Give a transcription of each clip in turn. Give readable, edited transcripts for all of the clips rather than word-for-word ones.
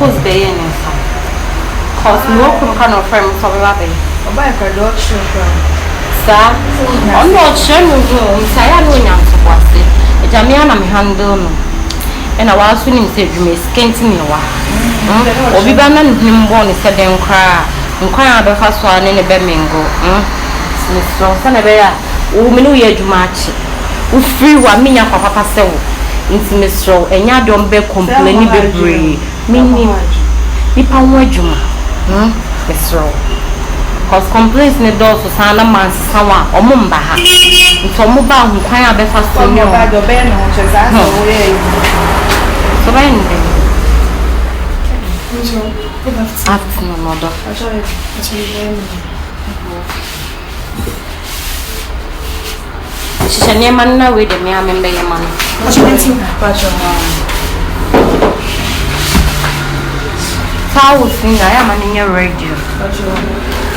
course be any cause no kind of friend for baby. Oba e kwado chukwu. Sir, I'm not sure no say I know nyam so kwase. Ejamia na me handle no. And I was feeling say you may scanty me wa. Obi ba na nim bo ne se den kra. Nkwan abefa so ane ne be mengo. So sana be ya wo me no ye adwuma achi. Wo free wa menya papa se wo. Nti me so enya dom be complain bebre. Mini nipa wo adwuma. Me so cause complaints ne do so sana man sawa omumba ha. Nti omuba hu kwan abefa so no. Ba do be no cheza so we. So ba ndi. Good afternoon, mother. She's a near man now with me. I remember your money. What you think? How thing I am on your radio.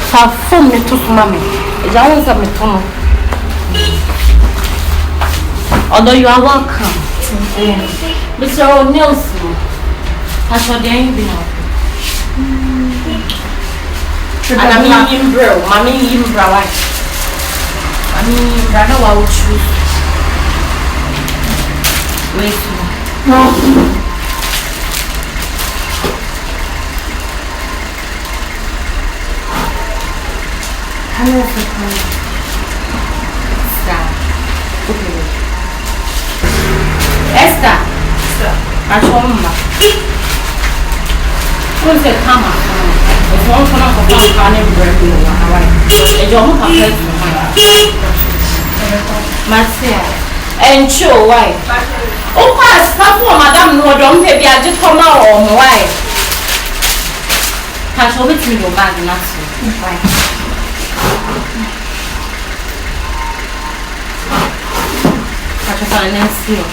So phone me to mommy. It's always a me. Although you are welcome. Mr. O'Neill. I saw the end now. And I mean, bro, mommy, bro, I mean, brother, what would you wait? No. Hello, Esther. I told him. Who's the camera? It's one for not for one and break. A job of Marcia and show why. Oh, pass, half for Madame no don't maybe I just come out on why. Pass over to your bag and that's why. Pass a finance here.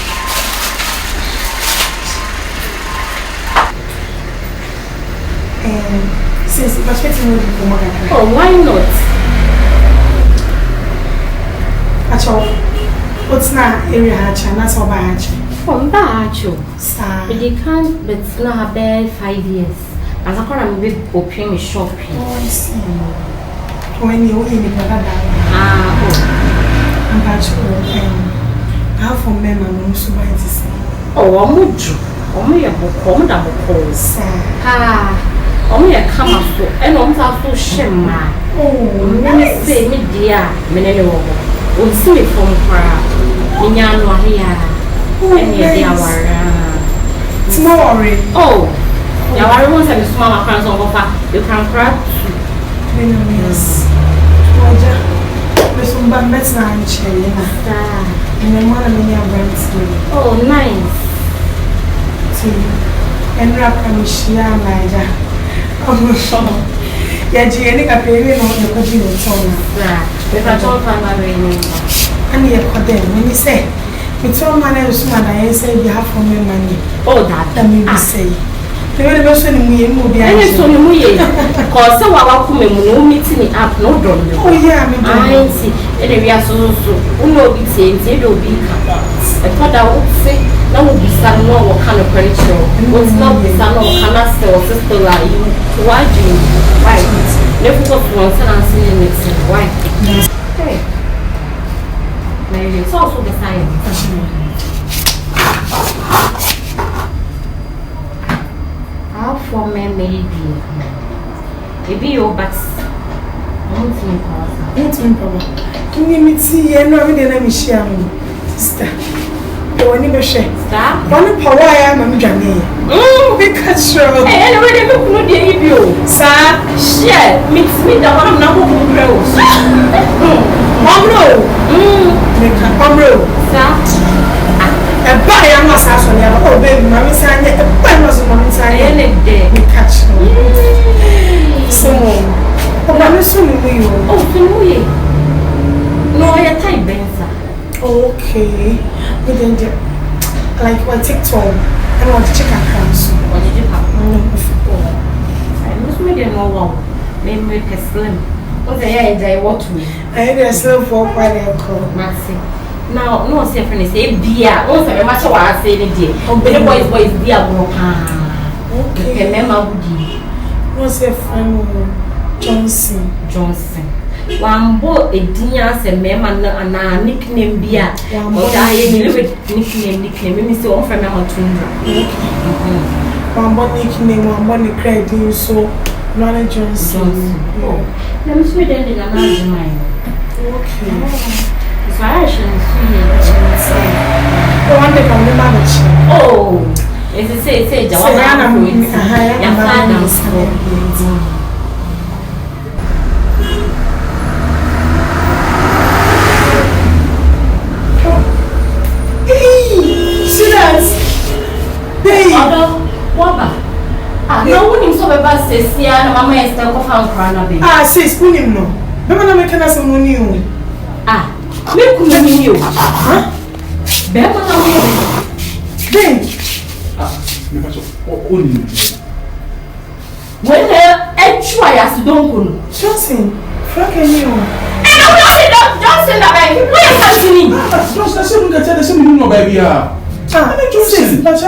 Since it was fitting with the woman. Oh, why not? At all. What's not area hatch and that's all by hatch? From Bacho. Sir. But they can't, but it's not a bad 5 years. As I call them, big opium shopping. Oh, I see. When you're in the Canada. Ah, I'm Bacho. I have from them and also by this. Oh, I'm with you. Oh, me a book, I'm not a book. Sir. Ah. Omo ya kama so e no mfa so hwema me say me dia me ne wo wo nsi me fom kwa nya no ahia e ne dia wara tomorrow oh ya wara won say me suma ma kran so go fa you can cry yes oja me so mba met na nche na ta me mo na me nya brand oh nice see and rap am shia naija ya jieni ka pere no de ko ji no tona be fa ton fa ma re ni ani e ko de ni say me to ma na so ma na ye say bi have for me money oh that me be say te we be so ni mu ye mu bi ani so ni mu ye ko se wa wa ku me mu no meet ni app no don me oh yeah me don ai si e de wi aso so uno bi tie ntie de obi ka e fa da wo se na wo bisa no wo ka no kwaricho wo na bisa no wo kana se wo sister la you why do you why never go to one and see you mix it why hey maybe it's also the same how for me maybe your but don't me problem can you meet see no we dey na me share mo sister wani be hwe wani power ya ma me dwane we catch show eh we dey look no dey ibio sa share mix me da one na go bro Omro me ka omro sa e ba ya ma sa so ya oh baby ma me say e ba no so ma me say e ne de me catch so o ba me so me yo oh so mu ye no ya type benza okay we then like what TikTok and what chicken crabs what did you have I must me dey no wow me slim what say I what me I dey slim for quite a call maxi now no say friend say bia o say me ma che wa say ni dey boys dia bro pa Okay. Mema wudi. What's your friend Johnson? Wambo edinya se mema na nickname bia. Oda ye nickname. Me say one friend Mema Tundra. Wambo nickname, wambo ni credit so Nana Johnson. Oh. Let me see then na mine. Okay. So I should see. The one that can remember. Oh. It's say Jawana. No one so beba sesia na mama Esther ko fa nkra na be. Sis kunim no. Beba na meka na se moni o. Me kunimi o. Beba na wo. Ben. Me pacho. Oni. When etwa ya sidonko no. Johnson, Frank eni o. Johnson na be. Where continue? Johnson se nunca tell se menino baby ah. Johnson, but I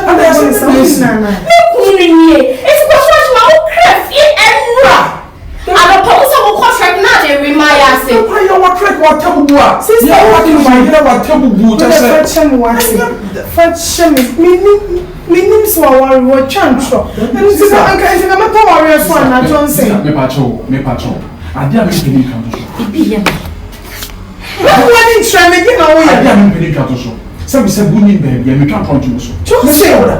Some say bunny baby, and you can't continue so. Johnson,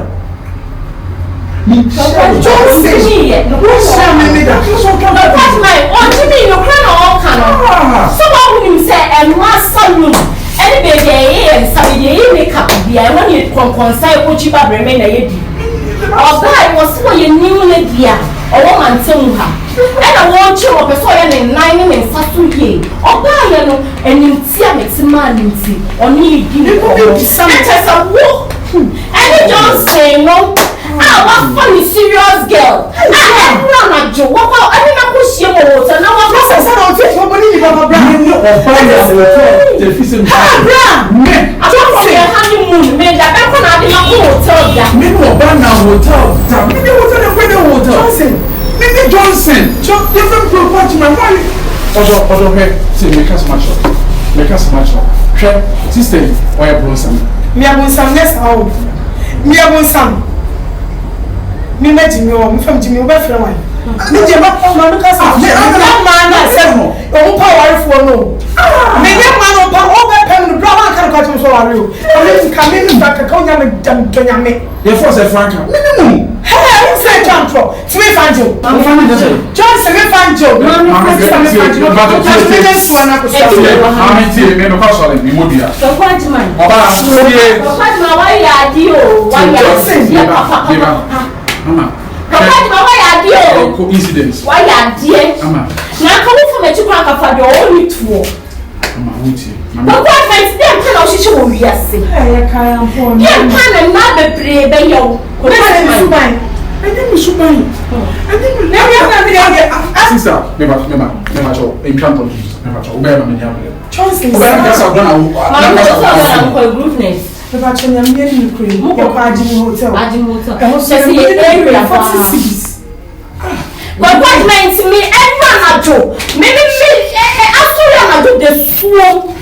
and I want you up a soil and 9 and Saturday. Or buy and you see a man or need some walk. And Johnson, no, I'm a funny, serious girl. I run a joke. I didn't push you water. Now I'm not take nobody. I don't see a honeymoon made that I Maybe Johnson, different property, my wife. Also, say, make us match up. Share, sister, or your blossom. Me abun sam next how. Me abun sam. Me imagine you from Jimmy over from one. Me jema no look as I'm man na say no. O power for no. Me get man on power over pen no brother can catch him so worry. I come in back ka nya me jam me. You force a frank. Minimum. Hey, say control. To me find you. Johnson me find you. Coincidence. Why are dear? Now come from a chicken for your only tour. But what makes them tell us she will be a sick? I can't not be brave. I think we should buy. I think we never sister, never in camp of never Johnson, but what meant me everyone a joke. Maybe me I do the swamp.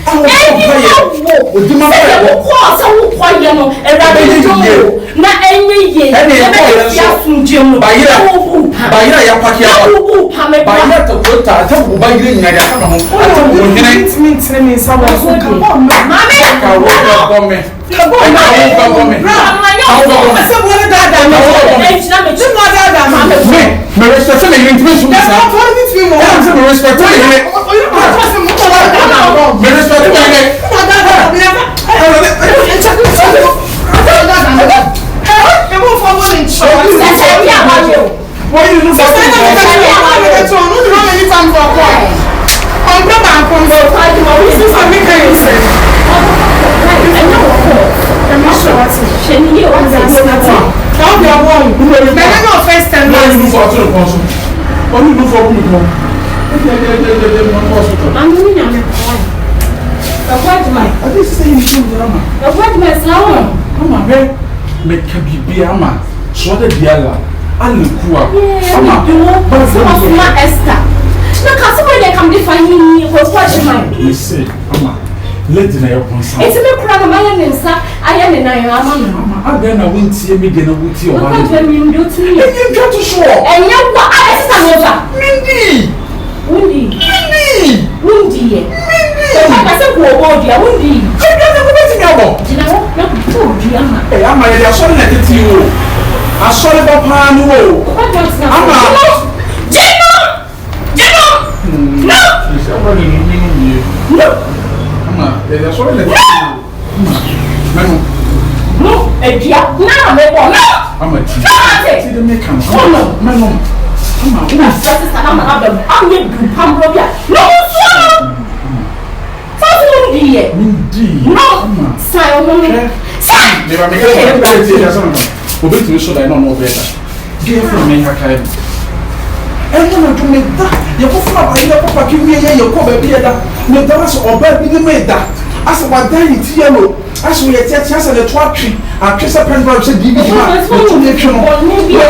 alikuwa ama sema Esther na kasi mo dey come dey find me ko watch my you say ama let na your concern eti me kura na maya ne nsa aya ne nan ama no ama aga na wontie me de na wutie o ba ko twa mi ndo ti ni enye ntwa to so enye wa a sister no ba Mindy ye ko ka se ko obo dia wundi e ga na ko beti mi obo jina wo na ko dia ma e ama ye dia so na tete wo asole ba pa ni wo ama no ama ye dia so na tete wo no edia na me bo no ama ti de me kan no ama na sister na ma abam anye du pambro bia no so Mindy no sai o mo sai me ba me ka ti ya so na obetumi so da no beta ge from me hakai eno na to me da ye ko fa ba ye papa ki wie ye ko ba bi da me da so oba bi ni me da asa wa dan ti ye no asa ye ti asa le to atwi atwese pen bra se bibi ma to me twe no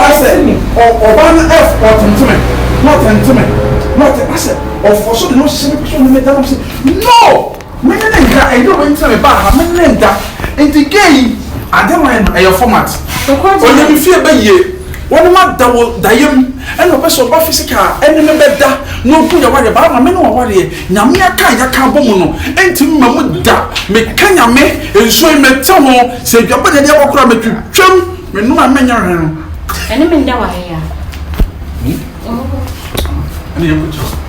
asa oba na f or tentime not asa of so no se me so me da no se no me na nka e do me ntime ba ha me na nda enti gay adema e your format onye bi fie ba ye wọ́n ma da wọ dayem ẹnna ọbẹ̀ sọ ọba fisika ẹni mi bẹ da n'okun yẹ wari baa ma mi ni wọ wari yẹ nyame aka yaka bọ mu no ẹnti mi ma mu da mi ka nyame nsuo yi mi tẹ ho sẹ edwabọ de ẹni ẹwọ kura mi twitwam mi num a mi nya hwẹ no. ẹni mi n da wa yẹ ya. ẹni yẹ mu kyerɛ.